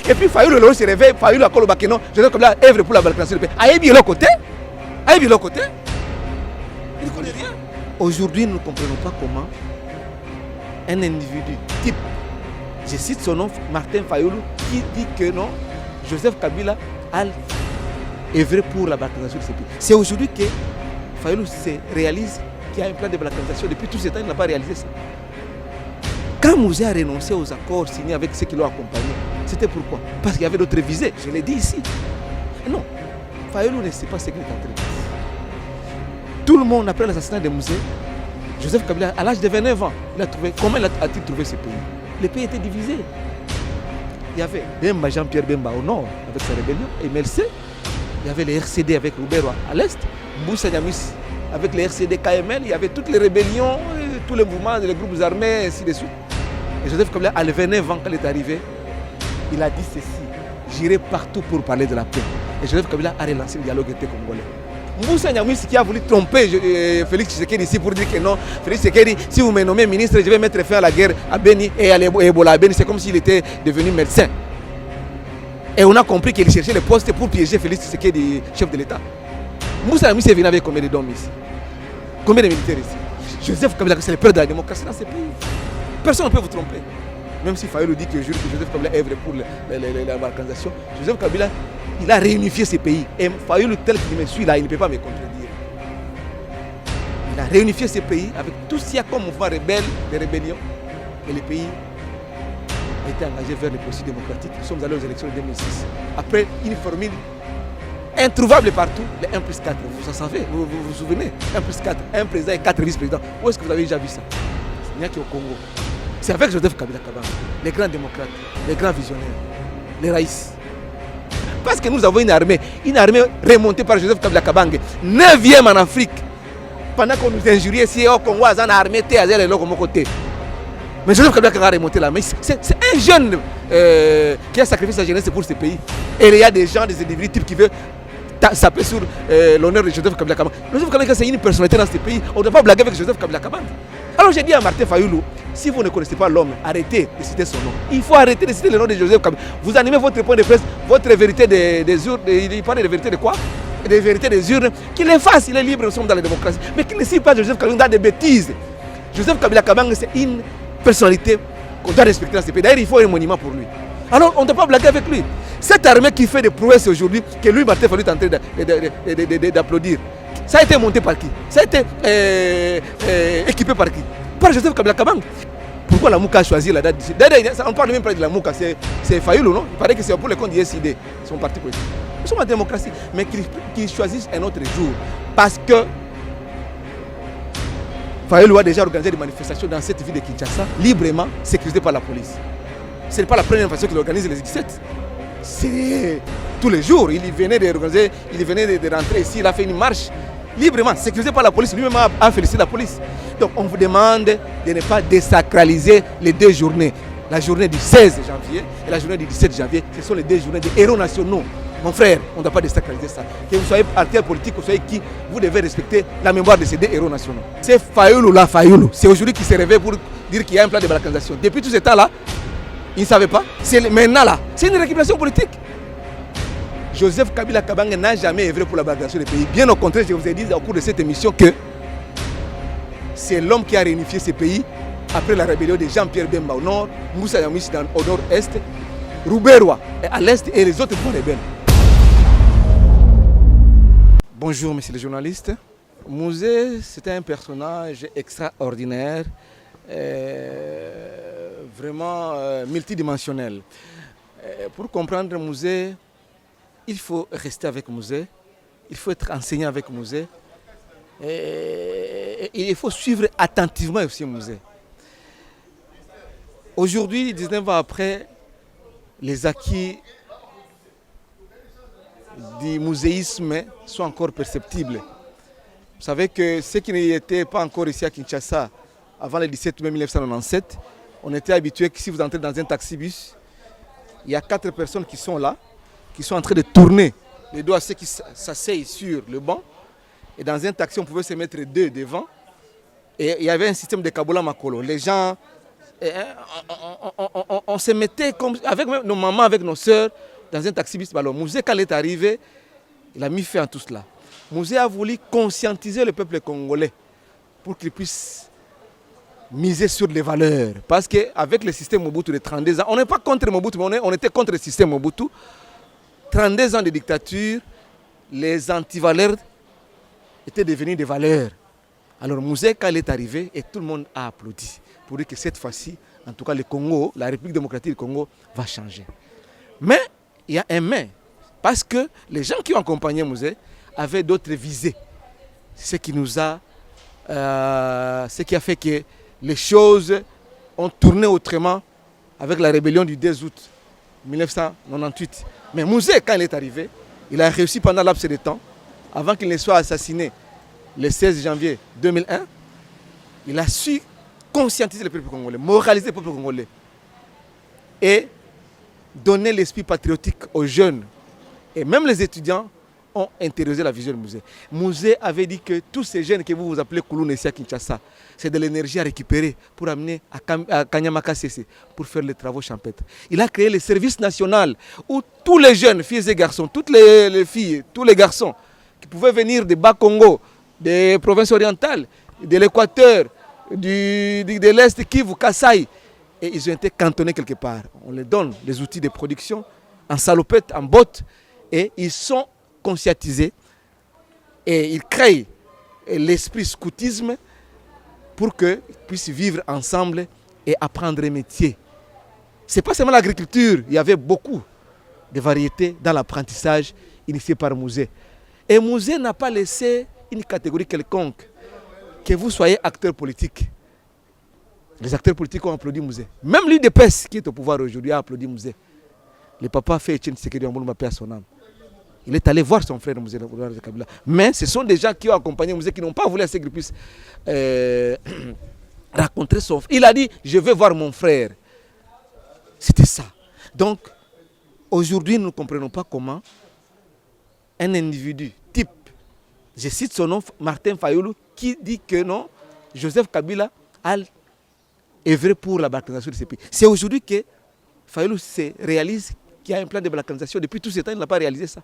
Et puis Fayoulou se réveille, Fayoulou a collé au Bakeno, Joseph Kabila œuvre pour la balkanisation du pays. Aïe bien l'autre côté. Aïe bien l'autre côté. Il ne connaît rien. Aujourd'hui, nous ne comprenons pas comment un individu type, je cite son nom, Martin Fayoulou, qui dit que non, Joseph Kabila a œuvré pour la balkanisation de ce pays. C'est aujourd'hui que Fayoulou se réalise qu'il y a un plan de balkanisation. Depuis tout ce temps, il n'a pas réalisé ça. Quand Mouzé a renoncé aux accords signés avec ceux qui l'ont accompagné, c'était pourquoi? Parce qu'il y avait d'autres visées, je l'ai dit ici. Non, Fayoulou ne sait pas ce qu'il est en train de dire. Tout le monde, après l'assassinat de Mouzé, Joseph Kabila, à l'âge de 29 ans, il a trouvé, comment a-t-il trouvé ce pays? Le pays était divisé. Il y avait Bemba, Jean-Pierre Bemba au nord, avec sa rébellion, et MLC. Il y avait les RCD avec Roubero à l'est, Mboussa Niamis avec les RCD KML, il y avait toutes les rébellions, tous les mouvements, les groupes armés, ainsi de suite. Et Joseph Kabila, à 29 ans, quand il est arrivé, il a dit ceci: j'irai partout pour parler de la paix. Et Joseph Kabila a relancé le dialogue intercongolais. Mboussa Niamis qui a voulu tromper Félix Tshisekedi ici pour dire que non, Félix Tshisekedi, si vous me nommez ministre, je vais mettre fin à la guerre à Beni et à l'Ebola à Beni. C'est comme s'il était devenu médecin. Et on a compris qu'il cherchait le poste pour piéger Félix Tshisekedi, chef de l'État. Mboussa Niamis est venu avec combien d'hommes ici? Combien de militaires ici? Joseph Kabila, c'est le père de la démocratie dans ce pays. Personne ne peut vous tromper. Même si Fayoulou dit que Joseph Kabila œuvre pour la balkanisation, Joseph Kabila, il a réunifié ces pays. Et Fayoulou, tel qu'il me suit là, il ne peut pas me contredire. Il a réunifié ces pays avec tout ce qu'il y a comme mouvement rebelle, des rébellions. Et le pays a été engagé vers les processus démocratiques. Nous sommes allés aux élections de 2006. Après une formule introuvable partout, les 1 plus 4. Vous en savez, vous vous souvenez? 1 plus 4, un président et 4 vice-présidents. Où est-ce que vous avez déjà vu ça? Il n'y a qu'au Congo. C'est avec Joseph Kabila Kabanga, les grands démocrates, les grands visionnaires, les raïs. Parce que nous avons une armée remontée par Joseph Kabila Kabanga, 9e en Afrique. Pendant qu'on nous injuriait ici au Congo, on a armé T-Azer et l'autre côté. Mais Joseph Kabila Kabanga a remonté là. Mais c'est un jeune qui a sacrifié sa jeunesse pour ce pays. Et il y a des gens, des individus types qui veulent s'appeler sur l'honneur de Joseph Kabila Kabanga. Joseph Kabila c'est une personnalité dans ce pays. On ne doit pas blaguer avec Joseph Kabila Kabanga. Alors j'ai dit à Martin Fayoulou, si vous ne connaissez pas l'homme, arrêtez de citer son nom. Il faut arrêter de citer le nom de Joseph Kabila. Vous animez votre point de presse, votre vérité des urnes. Il parle de vérité de quoi? Des vérités des urnes. Qu'il les fasse, il est libre, nous sommes dans la démocratie. Mais qu'il ne cite pas Joseph Kabila dans des bêtises. Joseph Kabila Kabanga, c'est une personnalité qu'on doit respecter dans ce pays. D'ailleurs, il faut un monument pour lui. Alors on ne doit pas blaguer avec lui. Cette armée qui fait des prouesses aujourd'hui, que lui, Martin Fayoulou, est en train d'applaudir, ça a été monté par qui? Ça a été équipé par qui? Par Joseph Kabila Kabanga. Pourquoi la Mouka a choisi la date d'ici? D'ailleurs, on ne parle même pas de la Mouka, c'est Fayoulou, non? Il paraît que c'est pour les comptes du SID, son parti politique. Nous sommes en démocratie, mais qu'ils choisissent un autre jour. Parce que Fayoulou a déjà organisé des manifestations dans cette ville de Kinshasa, librement, sécurisées par la police. Ce n'est pas la première fois qu'il organise les 17. C'est tous les jours. Il venait de rentrer ici, il a fait une marche librement, sécurisée par la police. Lui-même a félicité la police. Donc on vous demande de ne pas désacraliser les deux journées. La journée du 16 janvier et la journée du 17 janvier, ce sont les deux journées des héros nationaux. Mon frère, on ne doit pas désacraliser ça. Que vous soyez parti politique, que vous soyez qui, vous devez respecter la mémoire de ces deux héros nationaux. C'est Fayoulou là, Fayoulou. C'est aujourd'hui qu'il s'est réveillé pour dire qu'il y a un plan de balkanisation. Depuis tout ce temps-là, il ne savait pas. C'est maintenant là. C'est une récupération politique. Joseph Kabila Kabanga n'a jamais œuvré pour la balkanisation du pays. Bien au contraire, je vous ai dit au cours de cette émission que c'est l'homme qui a réunifié ce pays après la rébellion de Jean-Pierre Bemba au nord, Moussa Niamis au nord-est, Rouberois à l'est et les autres grands rebelles. Bonjour, messieurs les journalistes. Mouzé, c'était un personnage extraordinaire, vraiment multidimensionnel. Pour comprendre Mouzé, il faut rester avec Mouzé, il faut être enseigné avec Mouzé, et il faut suivre attentivement aussi Mouzé. Aujourd'hui, 19 ans après, les acquis du mouséisme sont encore perceptibles. Vous savez que ceux qui n'étaient pas encore ici à Kinshasa avant le 17 mai 1997, on était habitué que si vous entrez dans un taxi-bus, il y a 4 personnes qui sont là, qui sont en train de tourner les doigts à ceux qui s'asseyent sur le banc. Et dans un taxi, on pouvait se mettre 2 devant. Et il y avait un système de Kabola Makolo. Les gens on se mettait comme, avec nos mamans, avec nos sœurs, dans un taxi bis. Alors, Mouzé, quand il est arrivé, il a mis fin à tout cela. Mouzé a voulu conscientiser le peuple congolais pour qu'il puisse miser sur les valeurs. Parce qu'avec le système Mobutu de 32 ans, on n'est pas contre Mobutu, mais on était contre le système Mobutu. 32 ans de dictature, les antivaleurs étaient devenus des valeurs. Alors Mouzé, quand il est arrivé, et tout le monde a applaudi pour dire que cette fois-ci, en tout cas le Congo, la République démocratique du Congo va changer. Mais il y a un mais, parce que les gens qui ont accompagné Mouzé avaient d'autres visées. Ce qui nous a, ce qui a fait que les choses ont tourné autrement avec la rébellion du 2 août 1998. Mais Mouzé, quand il est arrivé, il a réussi pendant laps de temps, avant qu'il ne soit assassiné le 16 janvier 2001, il a su conscientiser le peuple congolais, moraliser le peuple congolais et donner l'esprit patriotique aux jeunes. Et même les étudiants ont intériorisé la vision de Mouzé. Mouzé avait dit que tous ces jeunes que vous appelez Kouloune ici à Kinshasa, c'est de l'énergie à récupérer pour amener à Kanyamaka CC pour faire les travaux champêtres. Il a créé le service national où tous les jeunes, filles et garçons, toutes les filles, tous les garçons qui pouvaient venir de Bas-Congo, des provinces orientales, de l'Équateur, de l'Est, Kivu, Kasaï, et ils ont été cantonnés quelque part. On les donne des outils de production en salopette, en bottes, et ils sont conscientisés et ils créent l'esprit scoutisme pour qu'ils puissent vivre ensemble et apprendre un métier. Ce n'est pas seulement l'agriculture, il y avait beaucoup de variétés dans l'apprentissage initié par Mouzé. Et Mouzé n'a pas laissé une catégorie quelconque, que vous soyez acteur politique. Les acteurs politiques ont applaudi Mouzé. Même l'UDPS qui est au pouvoir aujourd'hui a applaudi Mouzé. Le papa fait Etienne Tshisekedi Ambuluma paix à son âme. Il est allé voir son frère Mouzé Kabila. Mais ce sont des gens qui ont accompagné Mouzé, qui n'ont pas voulu assez qu'il puisse rencontrer son frère. Il a dit, je vais voir mon frère. C'était ça. Donc, aujourd'hui, nous ne comprenons pas comment un individu type, je cite son nom, Martin Fayoulou, qui dit que non, Joseph Kabila a œuvré pour la balkanisation de ce pays. C'est aujourd'hui que Fayoulou se réalise qu'il y a un plan de balkanisation. Depuis tout ce temps, il n'a pas réalisé ça.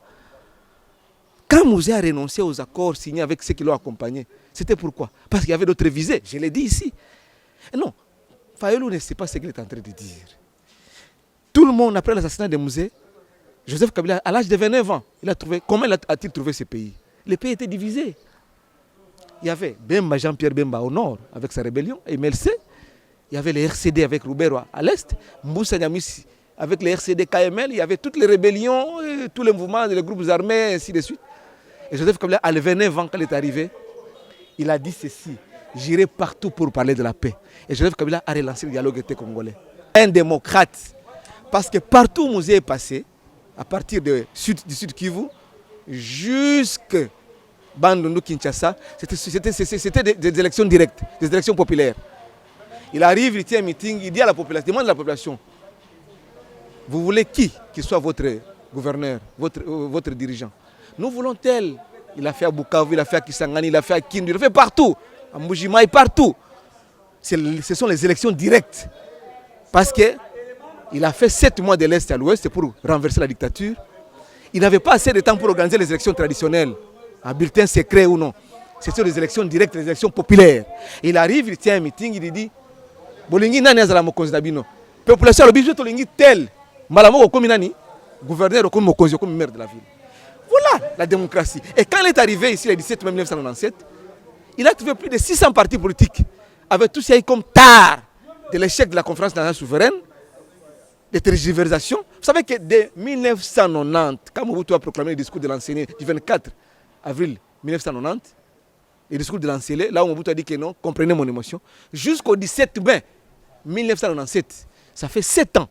Quand Mouzé a renoncé aux accords signés avec ceux qui l'ont accompagné, c'était pourquoi? Parce qu'il y avait d'autres visées. Je l'ai dit ici. Et non, Fayoulou ne sait pas ce qu'il est en train de dire. Tout le monde, après l'assassinat de Mouzé, Joseph Kabila, à l'âge de 29 ans, il a trouvé, comment a-t-il trouvé ce pays? Le pays était divisé. Il y avait Bemba, Jean-Pierre Bemba au nord, avec sa rébellion, et MLC. Il y avait les RCD avec Roubero à l'est. Mboussa Nyamissi avec les RCD KML. Il y avait toutes les rébellions, tous les mouvements, les groupes armés, ainsi de suite. Et Joseph Kabila, à 29 ans, quand il est arrivé, il a dit ceci: j'irai partout pour parler de la paix. Et Joseph Kabila a relancé le dialogue était congolais. Un démocrate. Parce que partout où Mouzé est passé, à partir du sud Kivu, jusqu'à Bandundu, Kinshasa, c'était des élections directes, des élections populaires. Il arrive, il tient un meeting, il dit à la population, demande à la population, vous voulez qui soit votre gouverneur, votre dirigeant? Nous voulons tel. Il a fait à Bukavu, il a fait à Kisangani, il a fait à Kindu, il a fait partout, à Mbujimaï, partout. Ce sont les élections directes. Parce qu'il a fait 7 mois de l'Est à l'Ouest pour renverser la dictature. Il n'avait pas assez de temps pour organiser les élections traditionnelles, un bulletin secret ou non. Ce sont les élections directes, les élections populaires. Il arrive, il tient un meeting, il dit Bolingi nani azala mokonzi na bino. Population le biso tolingi tel. Malamo comme nani, gouverneur comme mokonzi comme maire de la ville. Voilà la démocratie. Et quand il est arrivé ici le 17 mai 1997, il a trouvé plus de 600 partis politiques avec tout ce qui est comme tard de l'échec de la conférence nationale souveraine, des tergiversations. Vous savez que dès 1990, quand Mobutu a proclamé le discours de l'enseigné du 24 avril 1990, le discours de l'enseigné, là où Mobutu a dit que non, comprenez mon émotion, jusqu'au 17 mai 1997, ça fait 7 ans.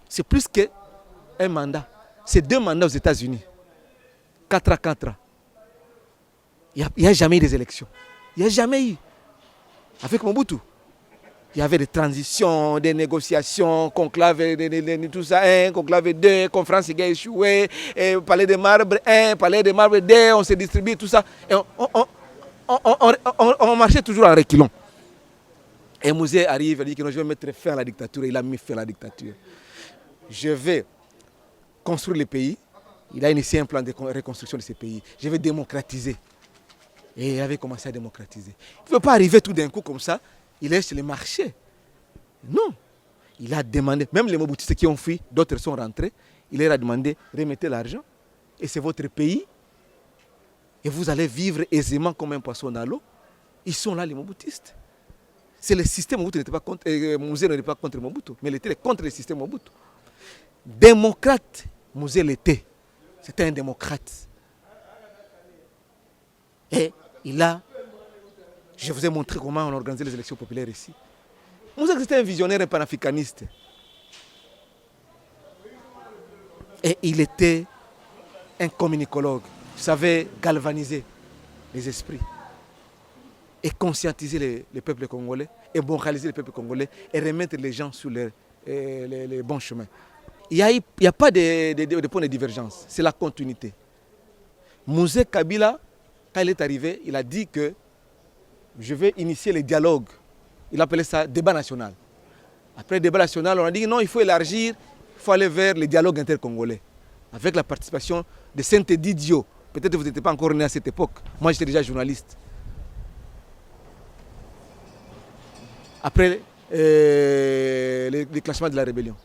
C'est plus qu'un mandat. C'est 2 mandats aux États-Unis. 4 à 4 ans. Il n'y a jamais eu des élections. Il n'y a jamais eu. Avec Mobutu, il y avait des transitions, des négociations, conclave, tout ça, 1, conclave 2, conférence qui a échoué, palais de marbre 1, palais de marbre 2, on s'est distribué, tout ça. Et on marchait toujours en reculons. Et Mouzé arrive, il dit que non, je vais mettre fin à la dictature. Il a mis fin à la dictature. Je vais construire le pays. Il a initié un plan de reconstruction de ce pays. Je vais démocratiser. Et il avait commencé à démocratiser. Il ne peut pas arriver tout d'un coup comme ça. Il laisse les marchés. Non. Il a demandé, même les Mobutistes qui ont fui, d'autres sont rentrés. Il leur a demandé, remettez l'argent. Et c'est votre pays. Et vous allez vivre aisément comme un poisson dans l'eau. Ils sont là, les Mobutistes. C'est le système Mobutu n'était pas contre, Mouzé n'était pas contre Mobutu, mais il était contre le système Mobutu. Démocrate, Mouzé l'était. C'était un démocrate. Et je vous ai montré comment on organisait les élections populaires ici. Mouzé était un visionnaire, un panafricaniste. Et il était un communicologue. Il savait galvaniser les esprits. Et conscientiser les peuples congolais, et moraliser les peuples congolais, et remettre les gens sur les bons chemins. Il n'y a pas de point de divergence, c'est la continuité. Mouzé Kabila, quand il est arrivé, il a dit que je vais initier les dialogues. Il appelait ça débat national. Après le débat national, on a dit non, il faut élargir, il faut aller vers les dialogues intercongolais, avec la participation de Saint-Edi Dio. Peut-être que vous n'étiez pas encore né à cette époque. Moi, j'étais déjà journaliste. Après le déclenchement de la rébellion.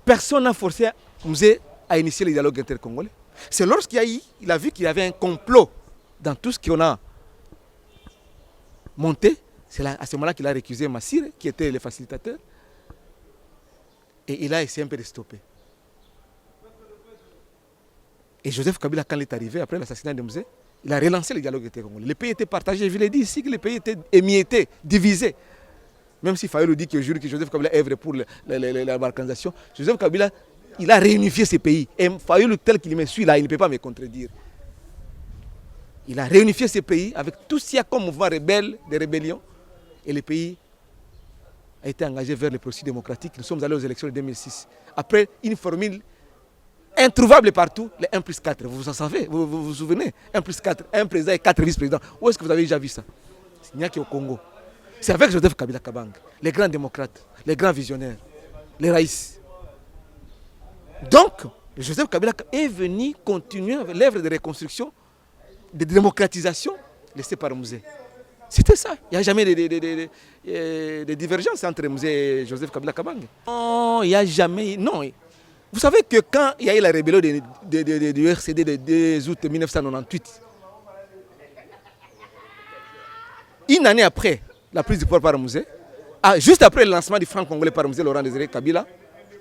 Personne n'a forcé Mouzé à initier les dialogues intercongolais. C'est lorsqu'il a vu qu'il y avait un complot dans tout ce qu'on a monté, c'est à ce moment-là qu'il a récusé Massire, qui était le facilitateur, et il a essayé un peu de stopper. Et Joseph Kabila, quand il est arrivé, après l'assassinat de Mouzé, il a relancé les dialogues intercongolais. Le pays était partagé, je l'ai dit ici, que le pays était émietté, divisé. Même si Fayolo dit que Joseph Kabila œuvre pour la balkanisation, Joseph Kabila, il a réunifié ces pays. Et Fayolo, tel qu'il me suit là, il ne peut pas me contredire. Il a réunifié ces pays avec tout ce qu'il y a comme mouvement rebelle, de rébellion. Et le pays a été engagé vers le processus démocratique. Nous sommes allés aux élections de 2006. Après une formule introuvable partout, les 1+4. Vous en savez, vous souvenez? 1+4, un président et 4 vice-présidents. Où est-ce que vous avez déjà vu ça? Il n'y a qu'au Congo. C'est avec Joseph Kabila Kabang, les grands démocrates, les grands visionnaires, les raïs. Donc, Joseph Kabila est venu continuer avec l'œuvre de reconstruction, de démocratisation laissée par Mouzé. C'était ça. Il n'y a jamais de divergence entre Mouzé et Joseph Kabila Kabang. Non, il n'y a jamais... Non. Vous savez que quand il y a eu la rébellion du RCD le 2 août 1998, une année après la prise du pouvoir par Mouzé, juste après le lancement du Front congolais par Mouzé Laurent Désiré Kabila,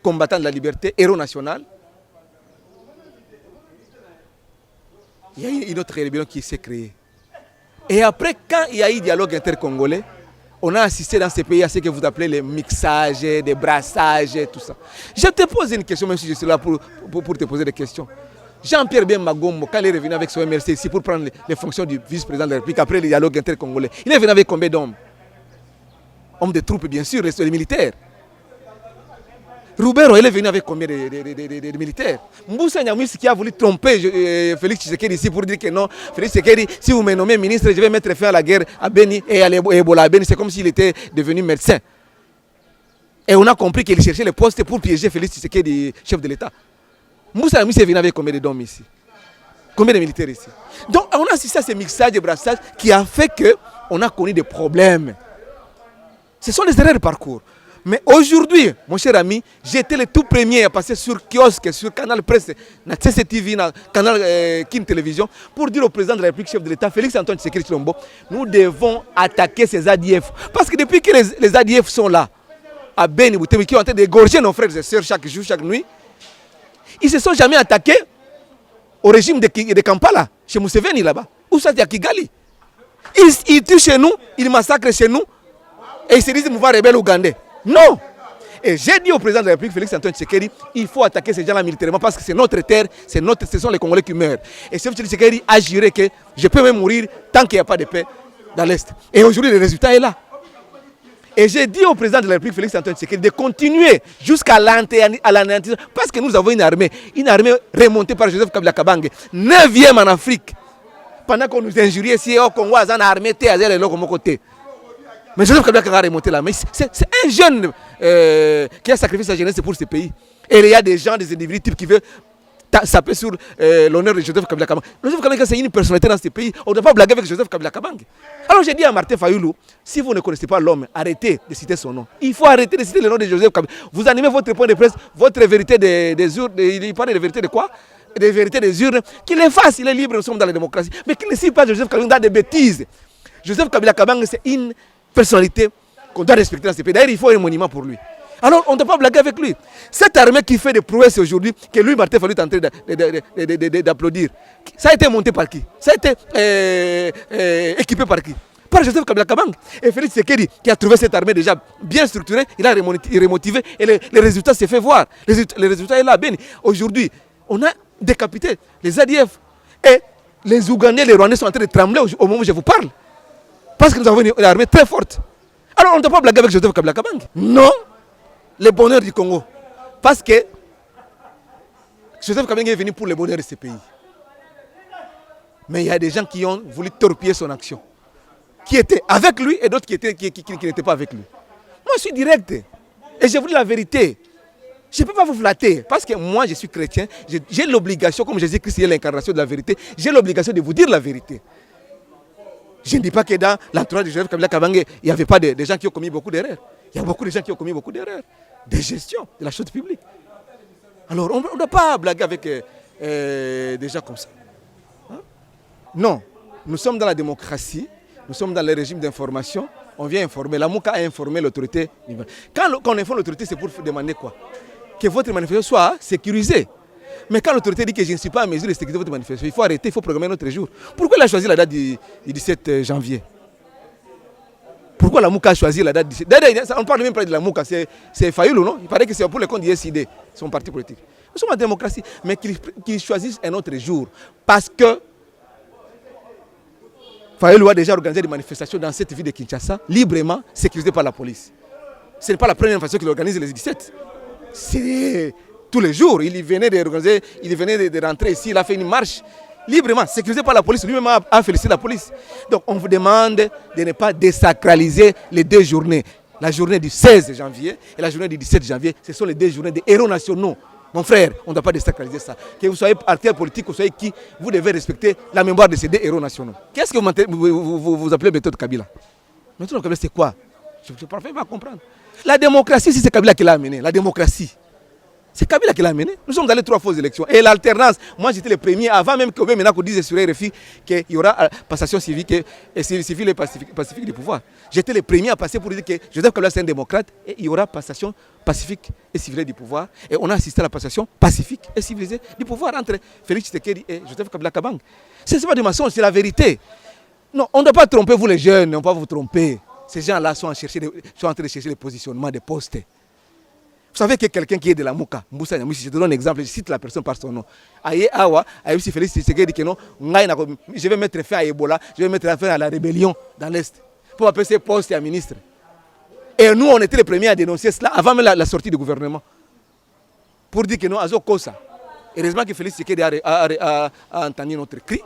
combattant de la liberté, héros national, il y a eu une autre rébellion qui s'est créée. Et après, quand il y a eu dialogue intercongolais, on a assisté dans ces pays à ce que vous appelez les mixages, des brassages, tout ça. Je te pose une question, même si je suis là pour te poser des questions. Jean-Pierre Ben Magombo, quand il est revenu avec son MRC ici pour prendre les fonctions du vice-président de la République après le dialogue intercongolais, il est venu avec combien d'hommes? Hommes de troupes, bien sûr, les militaires. Roubero, il est venu avec combien de militaires? Mboussa Nyamwisi qui a voulu tromper Félix Tshisekedi ici pour dire que non, Félix Tshisekedi, si vous me nommez ministre, je vais mettre fin à la guerre à Beni et à l'Ebola à Beni. C'est comme s'il était devenu médecin. Et on a compris qu'il cherchait les postes pour piéger Félix Tshisekedi, chef de l'État. Mboussa Nyamwisi est venu avec combien d'hommes ici? Combien de militaires ici? Donc on a assisté à ces mixages et brassages qui a fait qu'on a connu des problèmes. Ce sont les erreurs de parcours. Mais aujourd'hui, mon cher ami, j'étais le tout premier à passer sur kiosque, sur Canal Presse, na CCTV, na Canal Kin Télévision, pour dire au président de la République, chef de l'État, Félix Antoine Tshisekedi Tshilombo, nous devons attaquer ces ADF. Parce que depuis que les ADF sont là, à Beni, qui ont en train d'égorger nos frères et sœurs chaque jour, chaque nuit, ils ne se sont jamais attaqués au régime de Kampala, chez Museveni là-bas, ou ça, c'est à Kigali. Ils tuent chez nous, ils massacrent chez nous, et ils se disent mouvement rebelle ougandais. Non. Et j'ai dit au président de la République, Félix Antoine Tshisekedi, il faut attaquer ces gens-là militairement parce que c'est notre terre, ce sont les Congolais qui meurent. Et Félix Tshisekedi a juré que je peux même mourir tant qu'il n'y a pas de paix dans l'Est. Et aujourd'hui, le résultat est là. Et j'ai dit au président de la République, Félix Antoine Tshisekedi, de continuer jusqu'à l'anéantissement parce que nous avons une armée remontée par Joseph Kabila Kabange, 9e en Afrique. Pendant qu'on nous injuriait, si au Congo, on a une armée, Mais Joseph Kabila a remonté la main. C'est un jeune qui a sacrifié sa jeunesse pour ce pays. Et il y a des gens, des individus types qui veulent saper sur l'honneur de Joseph Kabila Kabang. Joseph Kabila c'est une personnalité dans ce pays. On ne doit pas blaguer avec Joseph Kabila Kabang. Alors j'ai dit à Martin Fayoulou, si vous ne connaissez pas l'homme, arrêtez de citer son nom. Il faut arrêter de citer le nom de Joseph Kabila. Vous animez votre point de presse, votre vérité des urnes. Il parle de vérité de quoi? Des vérités des urnes. Qu'il les fasse, il est libre, nous sommes dans la démocratie. Mais qu'il ne cite pas Joseph Kabila dans des bêtises. Joseph Kabila Kabang, c'est une personnalité qu'on doit respecter dans ce pays. D'ailleurs, il faut un monument pour lui. Alors, on ne doit pas blaguer avec lui. Cette armée qui fait des prouesses aujourd'hui, que lui, Martin Fayoulou, est en train d'applaudir, ça a été monté par qui? Ça a été équipé par qui? Par Joseph Kabila Kabang. Et Félix Tshisekedi, qui a trouvé cette armée déjà bien structurée, il a remotivé et le résultat s'est fait voir. Le résultat est là. Aujourd'hui, on a décapité les ADF. Et les Ougandais, les Rwandais sont en train de trembler au moment où je vous parle. Parce que nous avons une armée très forte. Alors, on ne doit pas blaguer avec Joseph Kabila Kabang. Non. Le bonheur du Congo. Parce que Joseph Kabila est venu pour le bonheur de ce pays. Mais il y a des gens qui ont voulu torpiller son action. Qui étaient avec lui et d'autres qui n'étaient pas avec lui. Moi, je suis direct. Et je vous dis la vérité. Je ne peux pas vous flatter. Parce que moi, je suis chrétien. J'ai l'obligation, comme Jésus-Christ est l'incarnation de la vérité, j'ai l'obligation de vous dire la vérité. Je ne dis pas que dans l'entourage de Joseph Kabila Kabang, il n'y avait pas des gens qui ont commis beaucoup d'erreurs. Il y a beaucoup de gens qui ont commis beaucoup d'erreurs. De gestion de la chose publique. Alors, on ne doit pas blaguer avec des gens comme ça. Hein? Non, nous sommes dans la démocratie, nous sommes dans le régime d'information, on vient informer. La MOUCA a informé l'autorité. Quand on informe l'autorité, c'est pour demander quoi? Que votre manifestation soit sécurisée. Mais quand l'autorité dit que je ne suis pas en mesure de sécuriser votre manifestation, il faut arrêter, il faut programmer un autre jour. Pourquoi il a choisi la date du 17 janvier? Pourquoi la MOUCA a choisi la date? On ne parle même pas de la MOUCA, c'est Fayoulou, non? Il paraît que c'est pour le compte du SID, son parti politique. Nous sommes en démocratie, mais qu'ils choisissent un autre jour. Parce que Fayoulou a déjà organisé des manifestations dans cette ville de Kinshasa, librement, sécurisées par la police. Ce n'est pas la première manifestation qu'il organise les 17. C'est tous les jours. Il venait de rentrer ici, il a fait une marche. Librement, sécurisé par la police, lui-même a félicité la police. Donc on vous demande de ne pas désacraliser les deux journées. La journée du 16 janvier et la journée du 17 janvier, ce sont les deux journées des héros nationaux. Mon frère, on ne doit pas désacraliser ça. Que vous soyez parti politique, que vous soyez qui, vous devez respecter la mémoire de ces deux héros nationaux. Qu'est-ce que vous appelez méthode Kabila? Méthode Kabila, c'est quoi? Je ne peux pas comprendre. La démocratie, c'est Kabila qui l'a amené. La démocratie. C'est Kabila qui l'a mené. Nous sommes allés 3 fausses élections. Et l'alternance, moi j'étais le premier, avant même qu'on dise sur RFI qu'il y aura passation civique et civile et pacifique du pouvoir. J'étais le premier à passer pour dire que Joseph Kabila c'est un démocrate et il y aura passation pacifique et civilisée du pouvoir. Et on a assisté à la passation pacifique et civilisée du pouvoir entre Félix Tshisekedi et Joseph Kabila Kabang. Ce n'est pas du mensonge, c'est la vérité. Non, on ne doit pas tromper vous les jeunes, on ne doit pas vous tromper. Ces gens-là sont en train de chercher les positionnements des postes. Vous savez que quelqu'un qui est de la Mouka, Moussa Nyamouchi, je te donne un exemple, je cite la personne par son nom. Aïe Awa, Aïe Félix Tshisekedi dit que non, je vais mettre fin à Ebola, je vais mettre fin à la rébellion dans l'Est, pour appeler ses postes à ministre. Et nous, on était les premiers à dénoncer cela avant même la sortie du gouvernement. Pour dire que non, Azo Kosa. Heureusement que Félix Tshisekedi a entendu notre cri.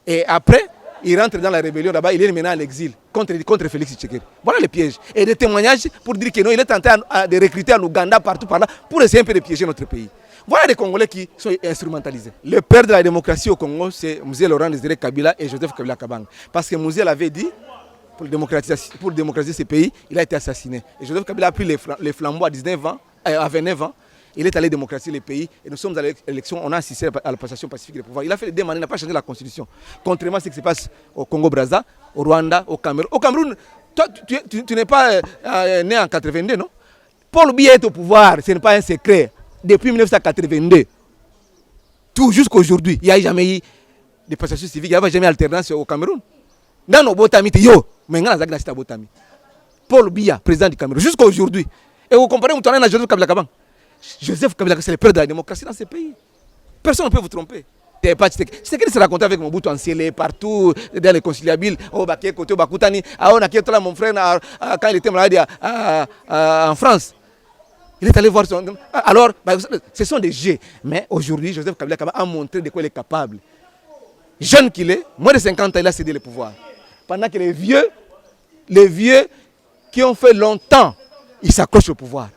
Et après, il rentre dans la rébellion là-bas, il est maintenant à l'exil contre Félix Tshisekedi. Voilà le piège. Et des témoignages pour dire que non, il est en train de recruter en Ouganda, partout par là, pour essayer un peu de piéger notre pays. Voilà les Congolais qui sont instrumentalisés. Le père de la démocratie au Congo, c'est Mzee Laurent Désiré Kabila et Joseph Kabila Kabang. Parce que Mzee l'avait dit, pour démocratiser ce pays, il a été assassiné. Et Joseph Kabila a pris les flambeaux à 29 ans. Il est allé démocratiser le pays et nous sommes à l'élection, on a assisté à la passation pacifique du pouvoir. Il a fait des demandes, il n'a pas changé la constitution. Contrairement à ce qui se passe au Congo-Brazza, au Rwanda, au Cameroun. Au Cameroun, toi, tu n'es pas né en 82, non? Paul Biya est au pouvoir, ce n'est pas un secret. Depuis 1982, tout jusqu'à aujourd'hui, il n'y a jamais eu de passation civique, il n'y a jamais eu alternance au Cameroun. Dans nos Botami, mais Paul Biya, président du Cameroun, jusqu'à aujourd'hui. Et vous comparez Moutouna à Joseph Kabila Kabang. Joseph Kabila, c'est le père de la démocratie dans ce pays. Personne ne peut vous tromper. C'est qu'il se racontait avec mon bout en ciel partout, dans les conciliables, au Baké, côté au Bakoutani, on a quitté mon frère quand il était malade en France. Il est allé voir son. Alors, ce sont des jeux. Mais aujourd'hui, Joseph Kabila a montré de quoi il est capable. Jeune qu'il est, moins de 50 ans, il a cédé le pouvoir. Pendant que les vieux qui ont fait longtemps, ils s'accrochent au pouvoir.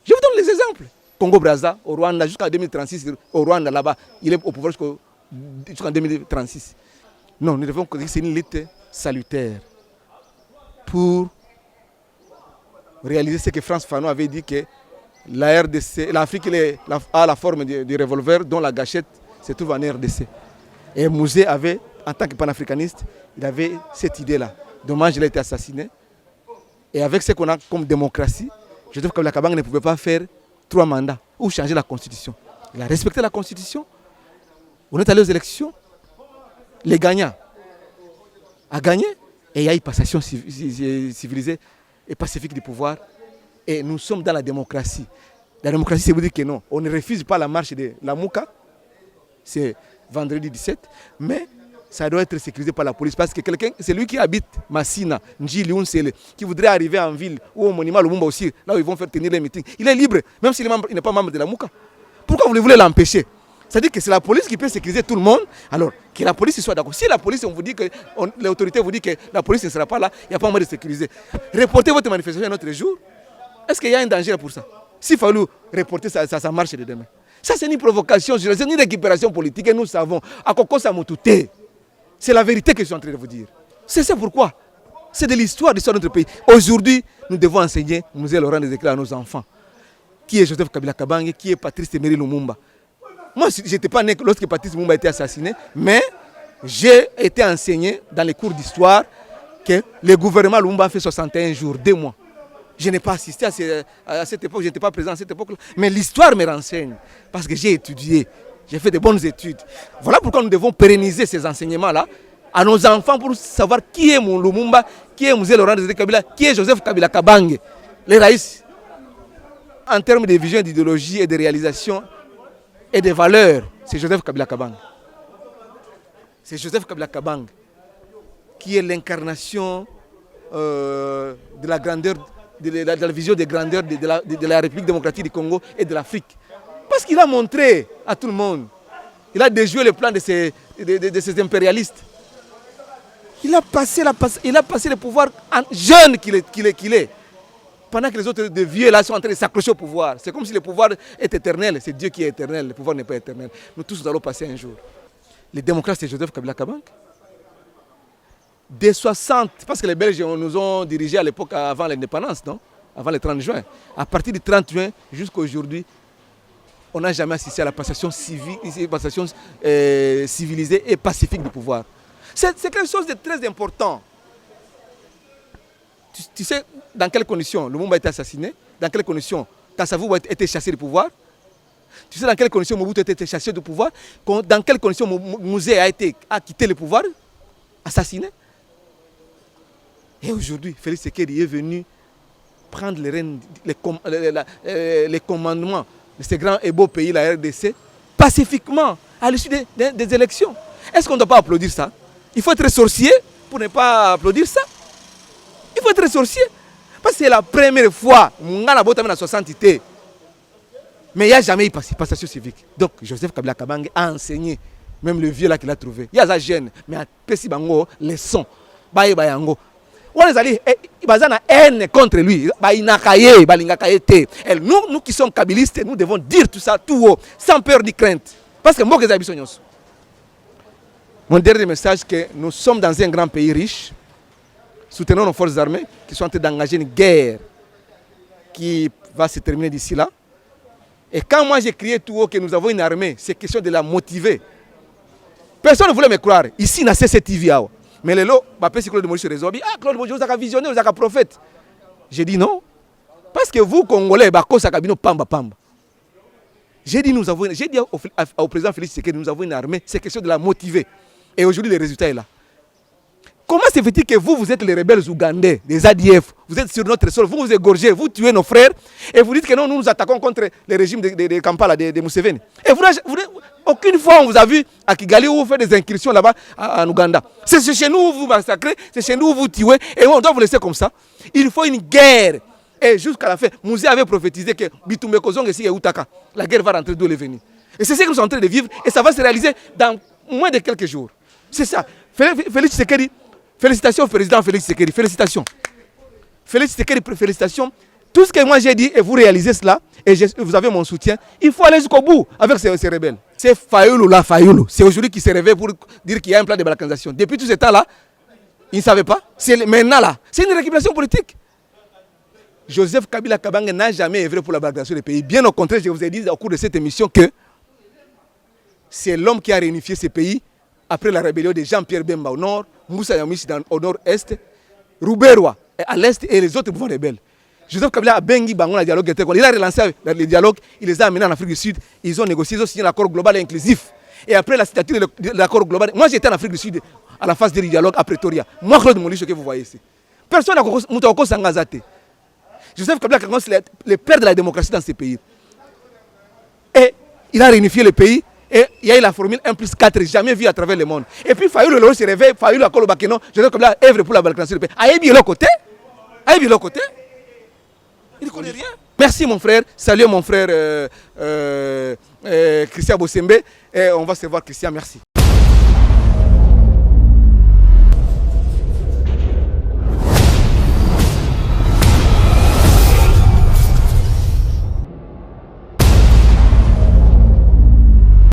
Je vous donne les exemples. Congo-Brazza, au Rwanda, jusqu'en 2036, au Rwanda, là-bas, il est au pouvoir jusqu'en 2036. Non, nous devons dire que c'est une lutte salutaire pour réaliser ce que France Fanon avait dit que la RDC, l'Afrique a la forme du revolver dont la gâchette se trouve en RDC. Et Mouzé avait, en tant que panafricaniste, il avait cette idée-là. Dommage, il a été assassiné. Et avec ce qu'on a comme démocratie, je trouve que Kabila Kabange ne pouvait pas faire 3 mandats ou changer la constitution. Il a respecté la constitution. On est allé aux élections. Les gagnants a gagné. Et il y a eu passation civilisée et pacifique du pouvoir. Et nous sommes dans la démocratie. La démocratie, c'est vous dire que non. On ne refuse pas la marche de la Mouka. C'est vendredi 17. Mais ça doit être sécurisé par la police. Parce que quelqu'un, c'est lui qui habite Massina, Njili, Unsele, qui voudrait arriver en ville ou au monument Lumumba aussi, là où ils vont faire tenir les meetings. Il est libre, même s'il n'est pas membre de la Mouka. Pourquoi vous voulez l'empêcher? C'est-à-dire que c'est la police qui peut sécuriser tout le monde. Alors, que la police soit d'accord. Si la police, on vous dit que l'autorité vous dit que la police ne sera pas là, il n'y a pas moyen de sécuriser. Reportez votre manifestation un autre jour. Est-ce qu'il y a un danger pour ça? S'il fallait reporter sa marche de demain. Ça, c'est une provocation, c'est une récupération politique et nous savons. À Koko Samotouté. C'est la vérité que je suis en train de vous dire. C'est ça pourquoi. C'est de l'histoire de notre pays. Aujourd'hui, nous devons enseigner Musée Laurent des Écrits à nos enfants. Qui est Joseph Kabila Kabange, qui est Patrice Emery Lumumba. Moi, je n'étais pas né lorsque Patrice Lumumba a été assassiné, mais j'ai été enseigné dans les cours d'histoire que le gouvernement Lumumba a fait 61 jours, 2 mois. Je n'ai pas assisté à cette époque, je n'étais pas présent à cette époque-là. Mais l'histoire me renseigne, parce que j'ai étudié, j'ai fait de bonnes études. Voilà pourquoi nous devons pérenniser ces enseignements-là à nos enfants pour savoir qui est mon Lumumba, qui est Musée Laurent Désiré Kabila, qui est Joseph Kabila Kabange. Les raïs, en termes de vision, d'idéologie et de réalisation et de valeurs, c'est Joseph Kabila Kabange. C'est Joseph Kabila Kabange qui est l'incarnation de la grandeur, de la vision de grandeur de la République démocratique du Congo et de l'Afrique. Parce qu'il a montré à tout le monde, il a déjoué le plan de ces impérialistes. Il a passé le pouvoir en jeune qu'il est. Pendant que les autres de vieux là sont en train de s'accrocher au pouvoir. C'est comme si le pouvoir est éternel. C'est Dieu qui est éternel. Le pouvoir n'est pas éternel. Nous tous nous allons passer un jour. Les démocrates, c'est Joseph Kabila Kabange. Dès 60, parce que les Belges nous ont dirigés à l'époque avant l'indépendance, non? Avant le 30 juin. À partir du 30 juin jusqu'à aujourd'hui, on n'a jamais assisté à la passation civilisée et pacifique du pouvoir. C'est quelque chose de très important. Tu sais dans quelles conditions Lumumba a été assassiné? Dans quelles conditions Kasavubu a été chassé du pouvoir? Tu sais dans quelles conditions Mobutu a été chassé du pouvoir? Dans quelles conditions Mouzé a quitté le pouvoir? Assassiné? Et aujourd'hui, Félix Tshisekedi est venu prendre les rênes, les commandements de ce grand et beau pays, la RDC, pacifiquement, à l'issue des élections. Est-ce qu'on ne doit pas applaudir ça? Il faut être sorcier pour ne pas applaudir ça. Il faut être sorcier. Parce que c'est la première fois, on a la 60 mais il n'y a jamais eu de passation civique. Donc, Joseph Kabila Kabange a enseigné, même le vieux là qu'il a trouvé. Il y a sa gêne, mais à Pessi Bango, les sons. Bayango. On les allés, ils ont haine contre lui. Nous qui sommes kabylistes, nous devons dire tout ça tout haut, sans peur ni crainte. Parce que moi, je suis mon dernier message, c'est que nous sommes dans un grand pays riche. Soutenons nos forces armées qui sont en train d'engager une guerre qui va se terminer d'ici là. Et quand moi j'ai crié tout haut que nous avons une armée, c'est question de la motiver. Personne ne voulait me croire. Ici, il y a CCTV. Mais les lots, Claude Maurice Rézobi, Claude Maurice, vous avez visionné, vous avez prophète. J'ai dit non. Parce que vous, Congolais, j'ai dit au président Félix Tshisekedi, nous avons une armée, c'est question de la motiver. Et aujourd'hui, le résultat est là. Comment se fait-il que vous êtes les rebelles ougandais, des ADF, vous êtes sur notre sol, vous égorgez, vous tuez nos frères, et vous dites que non, nous nous attaquons contre le régime de Kampala, de Museveni. Et aucune fois on vous a vu à Kigali où vous faites des incursions là-bas en Ouganda. C'est chez nous où vous massacrez, c'est chez nous où vous tuez, et on doit vous laisser comme ça. Il faut une guerre. Et jusqu'à la fin, Mouzé avait prophétisé que Bitumbe Kozong et Utaka, la guerre va rentrer d'où elle est venue. Et c'est ce que nous sommes en train de vivre, et ça va se réaliser dans moins de quelques jours. C'est ça. Félix Tshisekedi. Félicitations au président Félix Tshisekedi, félicitations. Félicitations. Tout ce que moi j'ai dit, et vous réalisez cela, et vous avez mon soutien, il faut aller jusqu'au bout avec ces rebelles. C'est Fayoulou là, Fayoulou. C'est aujourd'hui qu'il s'est réveillé pour dire qu'il y a un plan de balkanisation. Depuis tout ce temps-là, il ne savait pas. Maintenant là, c'est une récupération politique. Joseph Kabila Kabange n'a jamais œuvré pour la balkanisation du pays. Bien au contraire, je vous ai dit au cours de cette émission que c'est l'homme qui a réunifié ce pays après la rébellion de Jean-Pierre Bemba au nord, Moussa Yamis au nord-est, Rouberwa à l'est et les autres mouvements rebelles. Joseph Kabila a bengi bango le dialogue. Il a relancé le dialogue, il les a amenés en Afrique du Sud, ils ont négocié, ils ont signé l'accord global et inclusif. Et après la signature de l'accord global, moi j'étais en Afrique du Sud à la phase du dialogue à Pretoria. Moi, Claude Mouli, ce que vous voyez ici. Personne n'a encore s'engagé. Joseph Kabila c'est le père de la démocratie dans ce pays. Et il a réunifié le pays. Et il y a eu la formule 1+4, jamais vue à travers le monde. Et puis Fayoulou le se réveille, Fayoulou a Kolo Bakeno, Joseph Kabila œuvre pour la balkanisation du pays. Aïbi l'autre côté. Aïbi l'autre côté. Il ne connaît rien. Merci mon frère. Salut mon frère Christian Bossembe. Et on va se voir Christian, merci.